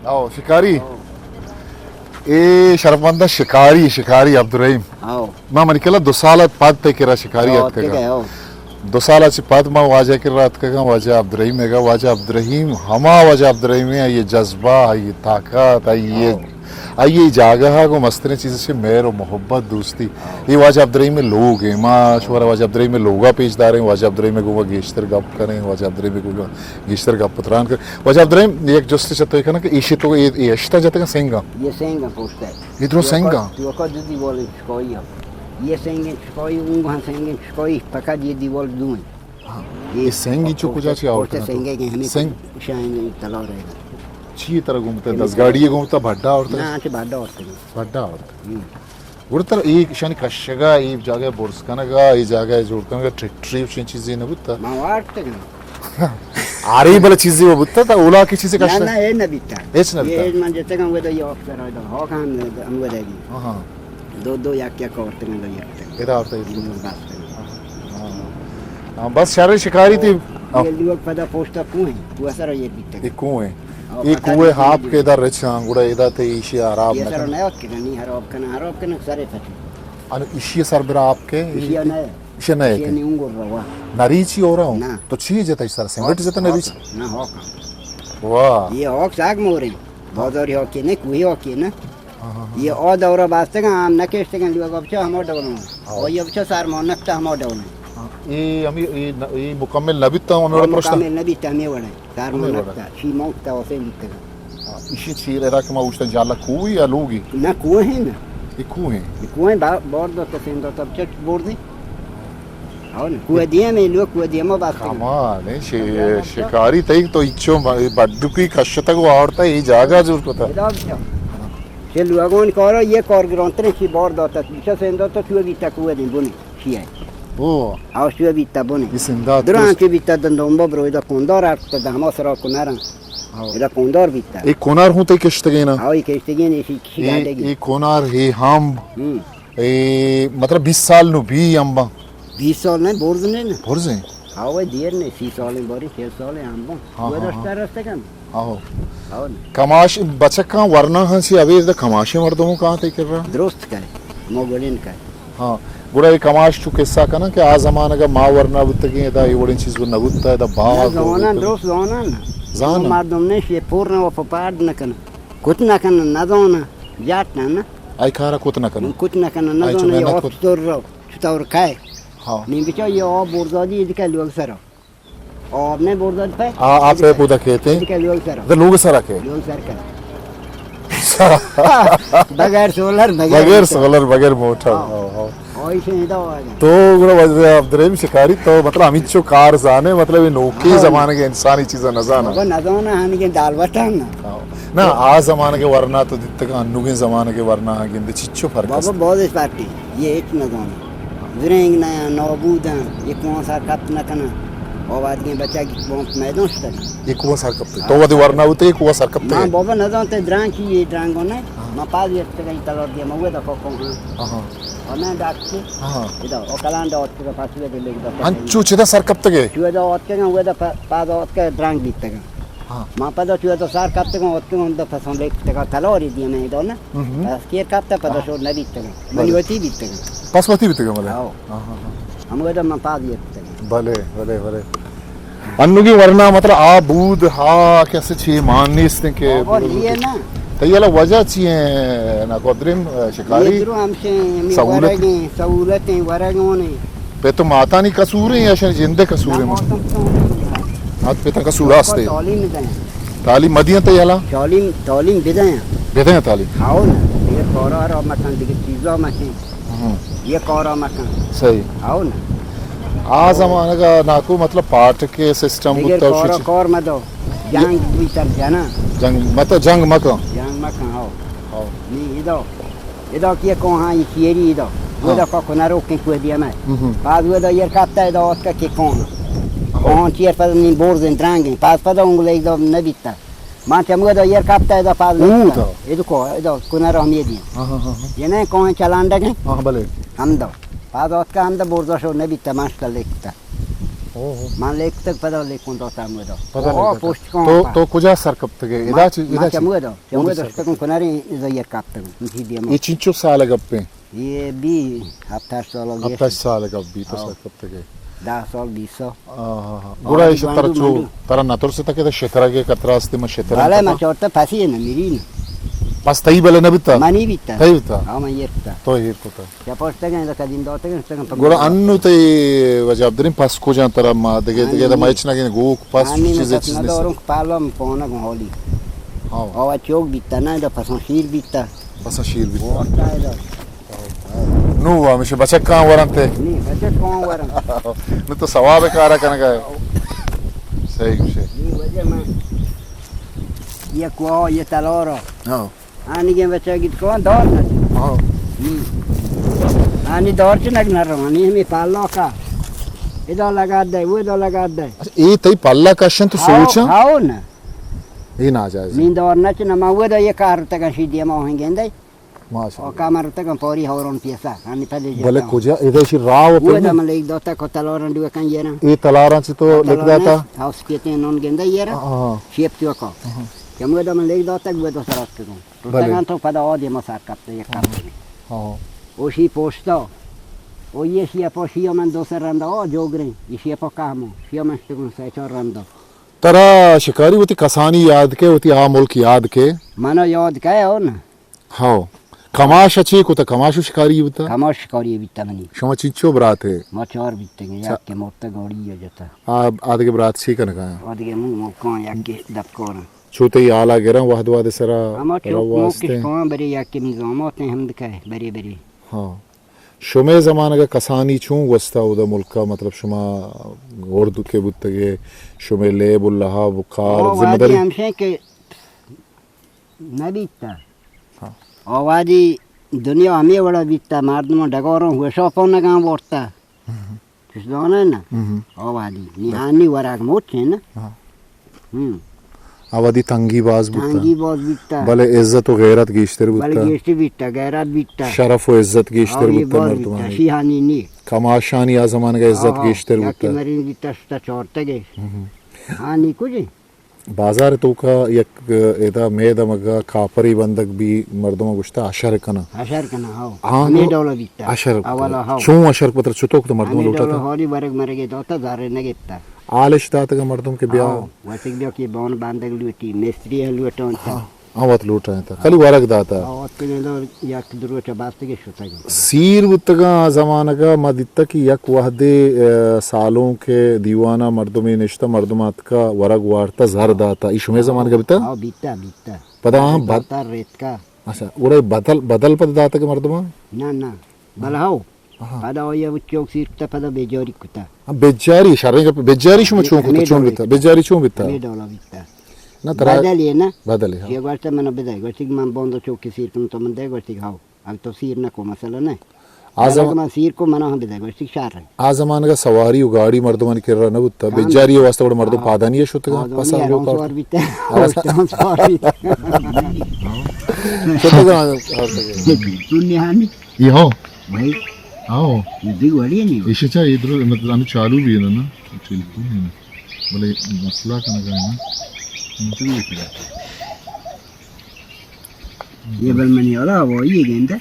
आओ शिकारी शरफमंद शिकारी अब्दुर्रहीम मा मनकेला 2 साल पाद पेकिरा शिकारी अतकगा 2 सालाची पाद मा वाजा किरा अतकगा वाजा अब्दुर्रहीम हमा वाजा अब्दुर्रहीम ये जज्बा ये ताकत ये जगह को मस्तने चीज़ से मेर और मोहब्बत दोस्ती ये वाजा अब्दुर्रहीम में लोग हैं माशूरा वाजा अब्दुर्रहीम में लोगा पेशदार हैं वाजा अब्दुर्रहीम में गुवा गेश्तर गप करें वाजा अब्दुर्रहीम में गुवा गेश्तर गप पत्रान कर वाजा अब्दुर्रहीम एक जोस्ते चत्तो है ना कि इशी तो ये अश्ता जाते का सेंगा ये सेंगा पोस्टर ये तो सेंगा तो का जो दीवार कोई ये सेंगे कोई उंगा सेंगे कोई पका ये दीवार दूं ये सेंगी चुप जा ची और सेंगे के हमें शाइन तला रहेगा ची तरह घूमते 10 गाड़ी घूमता भड्डा और ना चे भड्डा और उड़तर एक शानी कशगा ये जगह बोर्सकनगा ये जगह जोड़कनगा ट्रिप चीजें न बुत्ता मावाट तक आरे बल चीजें वो बुत्ता था ओला की चीजें कशगा ना ये न बिता ये मन जते का वेदा ये ऑफ करा दो हो काम हम वेदागी हां दो या क्या करते हैं ये इधर आता है हां बस शहर शिकारी थी ये लोग पता पोस्टर कुएं वो सारा ये बिता ये कुएं ये कुएं हाप के इधर रचा गुड़ा इधर ते इशी आराम ये सारा नया के नहीं हराब कना सारे फटे अन इशी सर बिरा आपके ये नया इशी नया ये नहीं उंगो रवा नरीची हो रहा हूं तो छी जता इस सर संगठ जता नरीची ना हो का वाह ये हॉक साग मोरे बाजार हो के ने कुई हो के ना ये और दौरा वास्ते का हम न केस्ते का लोग अब हम डबल और ये अब सार मोनकता हम डबल ये हम ये मुकम्मल नबीता हम और प्रश्न मुकम्मल नबीता में वड़े सार मोनकता शी मोकता ओसे लिखता इशी छी रे राक मा उष्टा जाला कुई या लोगी ना कुएं है ना ये कुएं बोर्ड तो सेंदो तब चेक बोर्ड दे आओ ना कुएं दिए में लोग कुएं दिए में बात कमाल है शिकारी तई तो इच्छो बड्डुकी कष्टता को आवड़ता ये जागा जरूर पता ये लोगों ने करो ये कर ग्रंथने की बोर्ड होता है सेंदो तो छुए भी तक हुए दिन बुने किया ओ आओ छुए भी तक बुने इसंदा दुरांचे भी तक दंडोंबो ब्रो इधर कोंडोर आठ तो दामो सरा कोनारा इधर कोंडोर भी तक एक कोनार हूं ते किश्तगे ना आओ ये किश्तगे ने इसी खिलाड़ेगी एक कोनार है हम मतलब 20 साल नु भी अम्बा 20 साल नहीं बोर्ड ने ना बोर्जे आओ ये दियर ने 6 साल में बोरी 6 साल है अम्बा वो रास्ता का आओ कमाश बचका वरना हंसी अभी इधर कमाशे मर्दों कहाँ थे कर रहा दोस्त का मोगलिन का हाँ गुड़ा ये कमाश चु किस्सा का ना कि आ जमाना का माँ वरना बुत्ते की इधर ये बड़ी चीज़ वो नबुत्ता है इधर बाहर ज़माना दोस्त ज़माना ज़ाना मर्दों ने ये पूर्ण वो पपाड़ न करना कुछ न करना न ज़ाना जाट ना आई खारा कुछ न करना न ज़ाना ये ऑफ स्टोर रो स्टोर खाए हाँ नहीं बिचार ये ऑफ बोर्डाजी इधर लोग सरो और अपने बोर्ड पे आप पे पूरा कहते हैं तो लोग सर के बगैर सोलर बगैर मोटर तो गुड़ा वजह अब्दुर्रहीम शिकारी तो मतलब अमित चो कार जाने मतलब ये नौके जमाने के इंसानी चीज़ न जाना हानि के दाल बटा ना आ जमाने के वरना तो दित्ते का अन्नू के जमाने के वरना हाँ गिंदे चिच्चो फर्क बाबा बहुत इस पार्टी ये एक न जाना जुरेंग ना नौबूदा ये कौन सा कप न करना और बाद के बच्चा की बहुत मैदान स्तर ये कुआ सर कब तो वो वरना होते ये कुआ सर कब ना बाबा न जानते ड्रांग की ये ड्रांग होने ना पास ये तक तलवार दिया मवे दा को हां और मैं डाक के हां इधर और कलान दा के पास ले ले दा अंचू चिदा सर कब तक है चुए दा और के वे दा पास और के ड्रांग बीत तक हां मां पदा चुए तो सर कब तक और के उन दा फसन ले तक तलवार दिया मैं इधर ना बस के कब तक पदा शो न बीत तक मनिवती बीत तक पासवती बीत तक मतलब हां हम वे दा मां पास ये भले अन्नू की वरना मतलब आ बूद हा कैसे छी माननी इसने के और ये ना तो ये लोग वजह चाहिए ना कोद्रिम शिकारी ये हमसे सहूलतें वरगों ने पे तो माता नहीं कसूर है या शायद जिंदे कसूर है हाथ पे तक कसूर आस्ते तालीम मदिया तो याला तालीम बिदाया तालीम आओ ना ये कोरा और मकान दिखे चीज़ों मकान ये कोरा मकान सही आओ ना आ जमाने का नाकू मतलब पार्ट के सिस्टम कोर मत दो जंग भीतर जाना जंग मत आओ नहीं इधर किए को हाँ ये किएरी इधर वो इधर को ना रोक के कोई दिया मैं पास वो इधर ये काटता इधर उसका के कौन चीर पर नहीं बोर्ड दिन ड्रांगे पास पता उंगले इधर न बीतता मां चम इधर ये काटता इधर पास इधर को ना हम ये दिया ये नहीं कौन चलान देंगे हां भले हम दो पास उसका हम तो बोर्ड शो न बीतता मास्टर लिखता Man lekte peda lekunda tamudo. Peda post to kuja sarkaptage ida tamudo. Tamudo stakun konari iza yer kaptag. ये चिंचो साल गप्पे ये भी हफ्ता साल अब तक साल गप्पी तो sarkaptage 10 साल 20 साल. गुरा इस तरह चो तरह नातुर से तक ये शेतरा के कतरा अस्ते में शेतरा वाला मैं चोरता फांसी है ना मेरी बस तई बले न बिता मनी बिता तई बिता हाँ मैं ये बिता तो ये कोता क्या पोस्ट तक है तो कदीम दो तक तक गुरा अन्नु तई वजह अब्दुरीम पास को जान तरह मा दगे दा मैच ना के गो पास चीज़ ना दौरों पालम पोना होली हाँ और चौक बिता ना इधर पसंद शीर बिता शीर बिता नु हमेशा बचक कहाँ वरंते नहीं बचक कहाँ वरं नु तो सवाब कारा करने का सही कुछ ये वजह में ये कुआ ये तलोरो हाँ आने के बच्चा कित कौन दौड़ ना हाँ आने दौड़ च नग नर आने हमें पालो का इधर लगा दे वो इधर लगा दे ये तई पाला का शन तो सोचा हाँ ना ये ना जाए नींद और नच न माँ वो इधर ये कार तक सीढ़ियाँ में होंगे इंदे माशा और कामर तक पौरी हौरों पियसा आने पहले भले कुजा इधर शी राव वो इधर मतलब एक दो तक को तलोरन दुआ कहीं ये ना ये तलारा से तो लिख जाता हाउस के ते नॉन गेंदा ये ना शेप तो को क्या मुझे तो मतलब एक दो तक वो तो सरास करूँ तो तक तो पता और ये मसाक करते ये काम हाँ ओशी पोस्टो ओ ये शिया पोशियो मन दो सर रंदा ओ जोगरे ये शिया पो कामो शिया मन स्टुगुन से चोर रंदा तरा शिकारी होती कसानी याद के होती आ मुल्क याद के मानो याद का है ना हाँ कमाश अच्छी को तो कमाशु शिकारी होता कमाश शिकारी बिता मनी शमा चिंचो बरात है मचार बिते के याक के मोटा गौड़ी है जता आधे के बरात सी करने का आधे के मुंह को याक के दबकोर छोटे ही आला गिरा वाहद वाहद सरा हम चोक को बड़े याक के निजाम होते हैं हम दिखाए बड़े बड़े हाँ शुमे ज़माने का कसानी चूं वस्ता उधर मुल्क का मतलब शुमा उर्दू के बुत्तगे शुमे ले बुल्लाहा बुखार जिम्मेदारी हमसे के न बीतता आवाज़ी दुनिया हमें बड़ा बीतता मार्द में डगोरों हुए शॉपों ने कहाँ बोलता किस दोनों है ना आवाज़ी निहानी वराग मोच है ना आवादी तंगी बाज बीतता भले इज्जत और गैरत गिश्तर बुत्ता भले गिश्ती बीतता गैरत बीतता शरफ और इज्जत गिश्तर बुत्ता मर्दमान शिहानी नहीं कमाशानी आ ज़माने का इज्जत गिश्तर बुत्ता मरीन बीतता स्टा चोरते गए हाँ नहीं कुछ बाजार तो का एक एदा मेदा मगा कापरी बंदक भी मर्दों में गुश्ता अशर कना हाँ हमें डॉलर बीतता अशर अवाला हाँ चूं अशर पत्र चुतोक तो मर्दों में लूटा था हौली बरग मर गए तो जारे न गेता आलिश दात का मर्दों के ब्याह वैसे भी कि बाउन बांधक लूटी मिस्त्री है लूटा उनका आवत लूट रहे था कल वरक दाता आवत के लिए या किधर से बात के शुता सीर बुतगा ज़माना का मदित्ता की यक वहदे सालों के दीवाना मर्दों में निश्ता मर्दमात का वरक वार्ता जहर दाता इशमे ज़माने का बिता हाँ बीता बीता पता हाँ बता रेत का अच्छा उरे बदल पद दाता के मर्दमा ना बलाओ पदा वो ये चौक सीर ता पदा बेजारी कुता बेजारी शर्रे का बेजारी शुम चूं कुता चूं बिता बेजारी चूं बिता में डॉलर बीता ना तरह बदलिए ना बदले ये बात मैंने बताया गोष्ठी में बंदो चौक सीर तुम तो मन दे गोष्ठी खाओ अब तो सीर ना को मसला ना आजम सीर को मना हम बताया गोष्ठी शार है आ ज़माने का सवारी गाड़ी मर्दों के रहा ना बुत्ता बेजारी वास्ते बड़ा मर्दों पादानी है शुद्ध का पसा लो का और बीता शुद्ध का दुनियानी ये हो भाई आओ ये दिवाली नहीं इसे चाहिए इधर मतलब अनु चालू भी है ना टेलीफोन है ना बोले मसला का ना ये बल मनी वाला वो ये गेंदा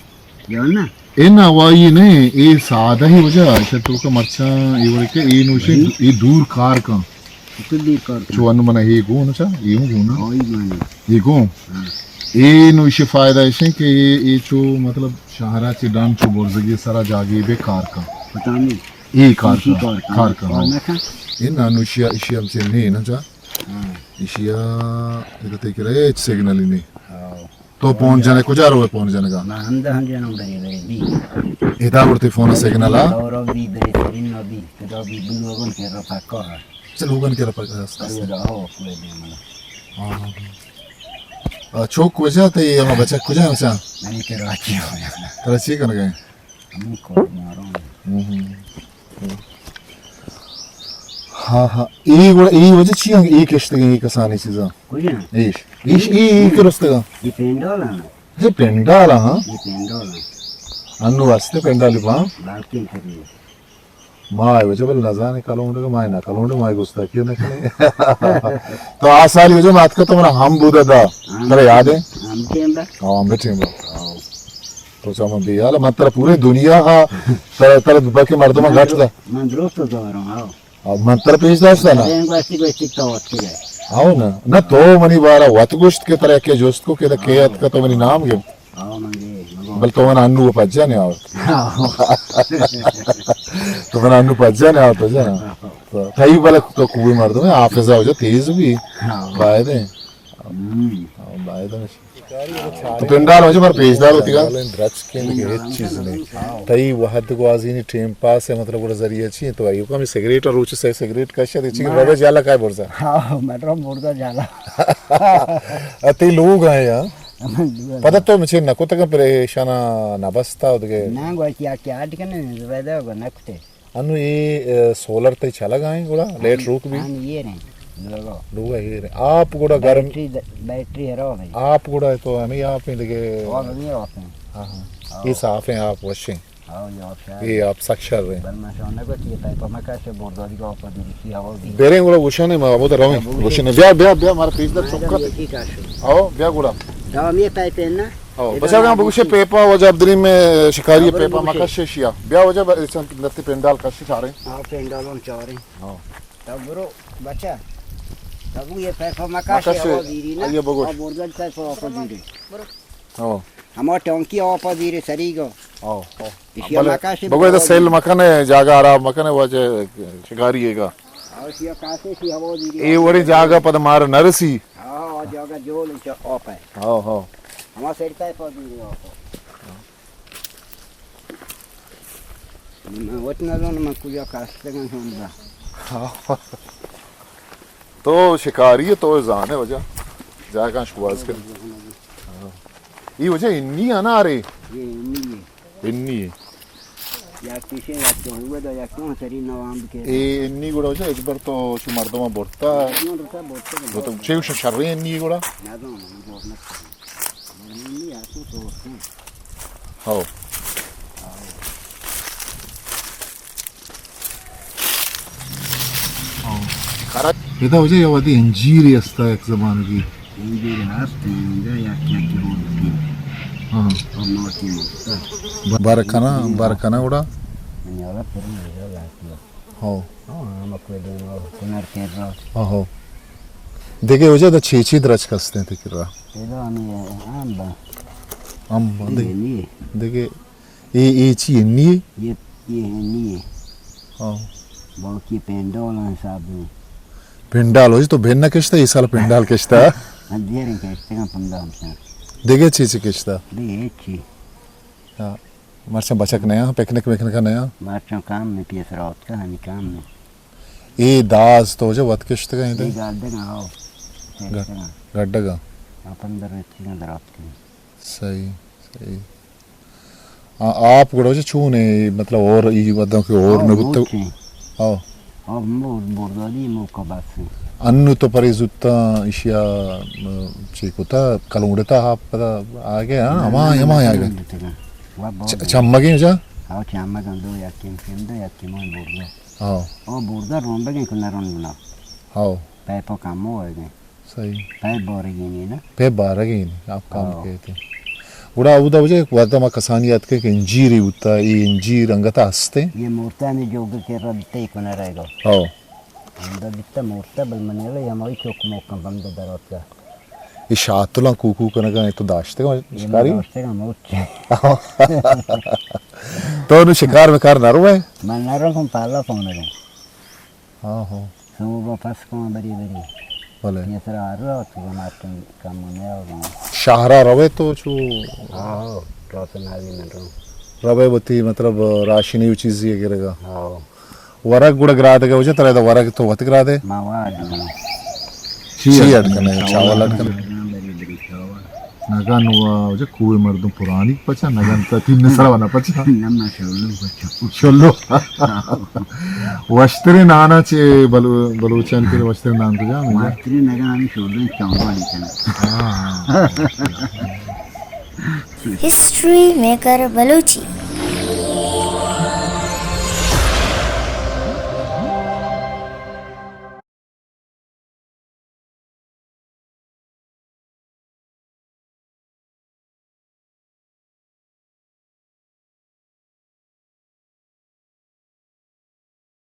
यो ना इन हवाई नहीं ये सादा ही वजह है तो का मर्चा ये बोले के ये नोशे ये दूर कार का तो दूर कार जो अनु मना ये गो ना चा ये गो ना ओ ये माने ये गो ये नोशे फायदा है कि ये जो मतलब शहरा से डांस जो बोर्जगी सारा जागे बे कार का पता नहीं ये कार का ये ना नोशिया इशी हमसे नहीं ना चा इशिया ये तो तेरे सिग्नल ही नहीं तो पहुंच जाने को जा रहा है पहुंच जाने का ना हम जाना बरे बी इधर उड़ते फोन सिग्नल आ और भी बरे इन भी तो भी बुलवागन के रफा का है चल उगन के रफा का ये रहो पूरे दिन हां चौक वजह ते हम बच्चा को जा सा नहीं के राखी हो तरह से कर गए हम को मारो हाँ ये वजह चाहिए ये किश्त की कसानी चीज़ा कुछ ना ये करस्ते का ये पेंडोला ना ये पेंडाला हाँ ये पेंडोला अन्नु वास्ते पेंडाली पा बाल्टी करिए माय वजह बल नजाने कलोंडे माय ना कलोंडे माय गुस्ता क्यों ना करे तो आ साल वजह मात का तो मना हम बुदा दा तेरे याद है हम केंदा हां बेटे तो sama biala matra पूरे दुनिया हा तर तर बाकी मर्दों में घाट दा मन दोस्त तो रहा अब मंत्र पेश दास्ता ना నేను బస్తి వచ్చి తోటి అవునా ना तो मनी बारा वत गोश्त के तरह के जोस्त को के केयत का तो मनी नाम के అవునండి बल तो मन अन्नू पज्जाने आओ तो मन अन्नू पज्जाने आओ तो जाना तो कई बार तो कुएं मार दो हाफिजा हो जा तेज भी बायदे बायदे तो पिंडाल हो जा पर पेशदार होती का ड्रग्स के लिए एक चीज नहीं तई वहद को आजीनी टाइम पास है मतलब वो जरिए छी तो आयु का मैं सिगरेट और रोच से सिगरेट का शायद छी बाबा जाला काय बोलसा हां मेट्रो मुर्दा जाला अति लोग हैं यार पता तो मुझे नको तक परेशाना नबस्ता उदगे नांगो क्या क्या अटकने वेदा को नकते अनु ये सोलर ते चला गए गोड़ा लेट रुक भी हां ये नहीं लोग ये आप गोड़ा गर्म बैटरी है रो भाई आप गोड़ा तो हमें आप में लगे और नहीं होते हां ये साफ है आप वशिंग हां ये आप सक्षर रहे बल मैं सोने को चाहिए था पर मैं कैसे बोर्ड दी को ऊपर दी की हवा दी बेरे गोड़ा वशने में वो तो रहो वशने ब्या हमारा पेज दा चौका आओ ब्या गोड़ा Tamam ye paypenna. बस अगर बगुशे पेपा वजह अब्दुल में शिकारी पेपा मकशे शिया ब्या वजह इसन नत्ती पेंडाल कशी चारे हां पेंडालों चारे हां तब ब्रो बच्चा तब ये पेपा मकाशे हवा दीरी ना ये बगुश और बोर्डल पेपा ऊपर दीरी ब्रो हां हमार टंकी ऊपर दीरी सरीगो हां इसी मकाशे बगुश सेल मकाने जागा आरा मकाने वजह शिकारी हैगा और सिया कासे सी हवा दीरी ए वरी जागा पद मार नरसी हां जागा जोल ऊपर हां हां हमार सेट पेपा दीरी ऊपर मैं वतना लोन में कुछ कास्ते का होंदा तो शिकारी तो जान है वजह जागा शुवास कर ये वजह इन्नी आना रे ये इन्नी या पीछे या तो हुए तो या क्यों सरी नवाम के ए इन्नी गुड़ा वजह इस बार तो शु मर्दों में बोलता क्यों रुका बोलते वो तो शेव शर्रे इन्नी गुड़ा ना दो मैं बोल मत नहीं या तो हां खरा इधर वजह ये वादी इंजीरी अस्ता एक ज़मान की इंजीरी नास्ते इंजीरी या क्या की होती हाँ और नोटी में बारखाना उड़ा मैंने वाला पर मेरा लाया हाँ हम अपने दोनों पुनर के रो हाँ देखे वजह तो छेची द्रच कसते हैं तिकरा ये तो हमें हम नहीं देखे ये ची इन्नी ये नहीं हाँ बहुत की पेंडोल है साहब पिंडाल हो तो भेन्ना किश्ता इस साल पिंडाल किश्ता अंधेरे के इस्तेमाल पंद्रह हमसे देखे चीज़ किश्ता ये ची हाँ मर्चा बचक नया पिकनिक विकनिक का नया मार्चों काम में पीस रात का हनी काम में ये दास तो जो वत किश्त का ये इधर गार्डन का आओ गड्ढा का अपन दर इतनी रात की सही सही आप गुड़ो जो छूने मतलब और ये बदों के और में बुत्ते हाँ अब मोर बोर्डाली मो कबास अन्नु तो परिजुत्ता इशिया चीकुता कलुंडता आप पता आगे हाँ हमा आगे चम्मगे जा हाँ चम्मग दो या किम मोर बोर्डा हाँ ओ बोर्डा रोंबे के कुना रोंबना हाँ पैपो काम हो गए सही पैप बोरेगी नहीं ना पैप बारगे आप काम कहते उड़ा उदा वजह वादा मा कसानियत के इंजीरी उता ये इंजीर अंगता हस्ते ये मूर्ता में जोग के रद्दे कुना रहेगा हाँ अंदर दिखता मूर्ता बल मनेला या मोई चौक मोकम बंद दरत का ये शातुला कुकू कनगा तो दाश्ते का शिकारी दाश्ते का मोचे तो नु शिकार में कार नरो है मैं नरो को पाला फोन रे हाँ हाँ सो वो पास को बड़ी भले ये सर आ रहा तो मार्टन काम में होगा शाहरा रवे तो छु हाँ ट्रोसनाली में रवे बती मतलब राशिनी चीज ये करेगा हाँ वरक गुड़ ग्रा देगा वजह तरह तो वरक तो वत ग्रा दे मावा अडकना ची अटकने चावल अटकने नगन हुआ वजह कुएं मर्दों पुरानी पचा नगन तो तीन सरा वाला पचा नम्मा शोलो बच्चा चलो वस्त्री नाना चे बलूचन के वस्त्री नाम तो जान वस्त्री नगानी शोलो चावल निकला हिस्ट्री मेकर बलूची।